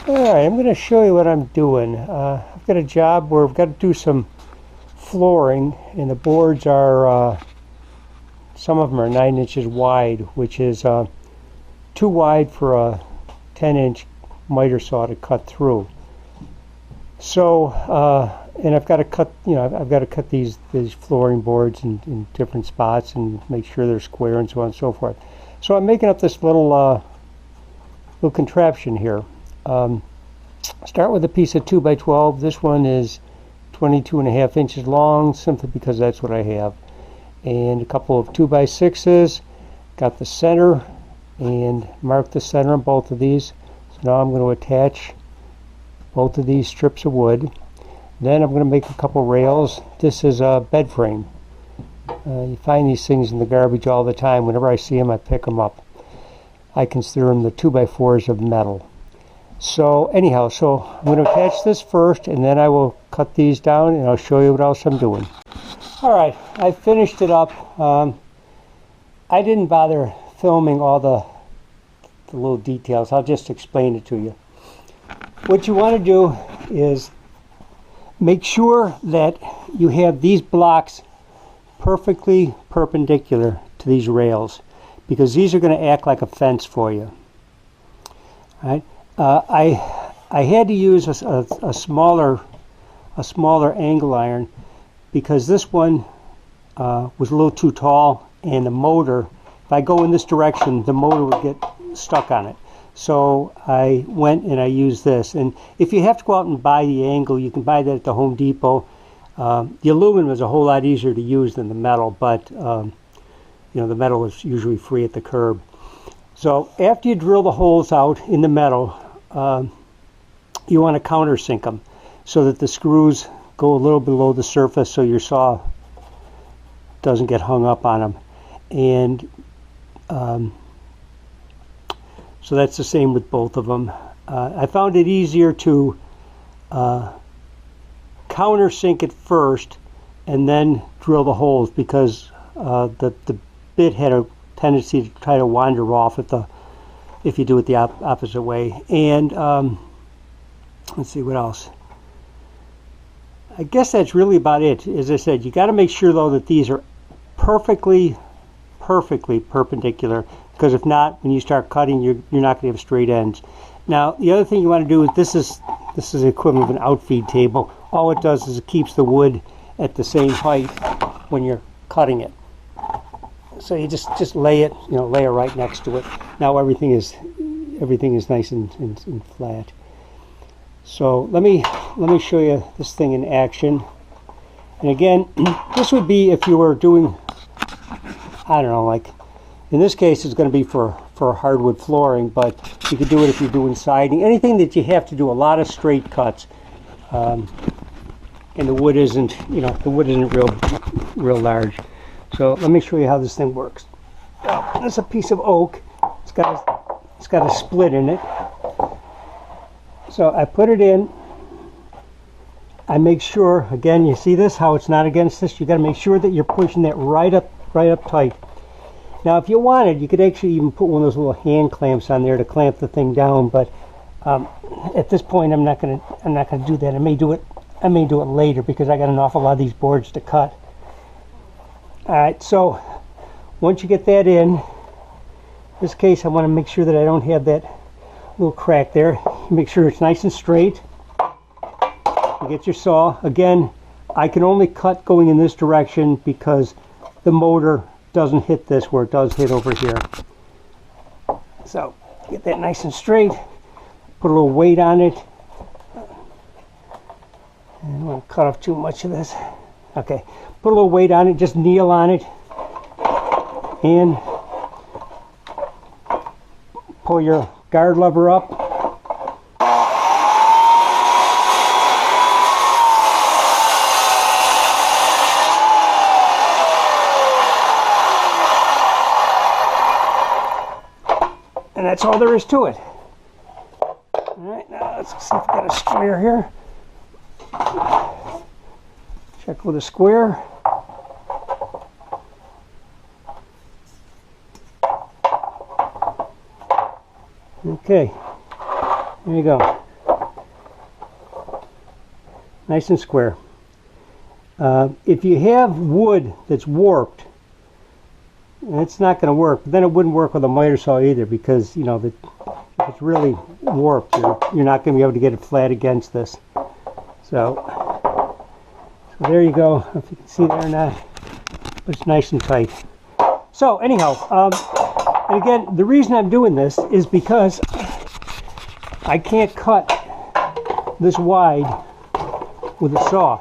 Alright, I'm going to show you what I'm doing. I've got a job where I've got to do some flooring, and the boards are, some of them are 9 inches wide, which is too wide for a 10-inch miter saw to cut through. So, and I've got to cut, I've got to cut these flooring boards in different spots and make sure they're square and so on and so forth. So I'm making up this little contraption here. Start with a piece of 2x12. This one is 22.5 inches long, simply because that's what I have. And a couple of 2x6s. Got the center and mark the center on both of these. So now I'm going to attach both of these strips of wood. Then I'm going to make a couple rails. This is a bed frame. You find these things in the garbage all the time. Whenever I see them, I pick them up. I consider them the 2x4s of metal. So anyhow, so I'm going to attach this first, and then I will cut these down, and I'll show you what else I'm doing. Alright, I finished it up. I didn't bother filming all the little details. I'll just explain it to you. What you want to do is make sure that you have these blocks perfectly perpendicular to these rails, because these are going to act like a fence for you. All right. I had to use a smaller angle iron because this one was a little too tall, and the motor, if I go in this direction, the motor would get stuck on it. So I went and I used this. And if you have to go out and buy the angle, you can buy that at the Home Depot. The aluminum is a whole lot easier to use than the metal, but the metal is usually free at the curb. So after you drill the holes out in the metal, you want to countersink them so that the screws go a little below the surface so your saw doesn't get hung up on them. And so that's the same with both of them. I found it easier to countersink it first and then drill the holes, because the bit had a tendency to try to wander off if you do it the opposite way. And let's see what else. I guess that's really about it. As I said, you got to make sure though that these are perfectly perpendicular, because if not, when you start cutting, you're not going to have straight ends. Now, the other thing you want to do is this is the equivalent of an outfeed table. All it does is it keeps the wood at the same height when you're cutting it. So you just lay it, lay it right next to it. Now everything is nice and flat. So let me show you this thing in action. And again, this would be if you were doing, I don't know, like in this case it's going to be for hardwood flooring, but you could do it if you're doing siding, anything that you have to do a lot of straight cuts. And the wood isn't real large. So let me show you how this thing works. There's a piece of oak. It's got a split in it. So I put it in. I make sure, again, you see this, how it's not against this? You got to make sure that you're pushing that right up tight. Now, if you wanted, you could actually even put one of those little hand clamps on there to clamp the thing down. But at this point, I'm not gonna do that. I may do it later, because I got an awful lot of these boards to cut. All right. So once you get that in this case, I want to make sure that I don't have that little crack there. Make sure it's nice and straight. You get your saw. Again, I can only cut going in this direction because the motor doesn't hit this where it does hit over here. So get that nice and straight. Put a little weight on it. I don't want to cut off too much of this. Okay. Put a little weight on it. Just kneel on it. And pull your guard lever up. And that's all there is to it. All right, now let's see if we got a square here. Check with a square. Okay, there you go. nice and square. If you have wood that's warped, it's not going to work. But then it wouldn't work with a miter saw either, because you know if it's really warped, you're not going to be able to get it flat against this. So there you go. If you can see there or not, but it's nice and tight. So anyhow, and again, the reason I'm doing this is because I can't cut this wide with a saw.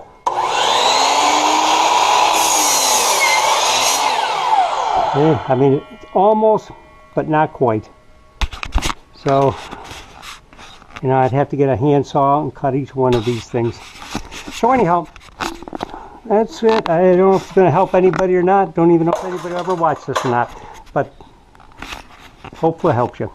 I mean, it's almost, but not quite. So, you know, I'd have to get a handsaw and cut each one of these things. So anyhow, that's it. I don't know if it's going to help anybody or not. Don't even know if anybody ever watched this or not. But hopefully it helps you.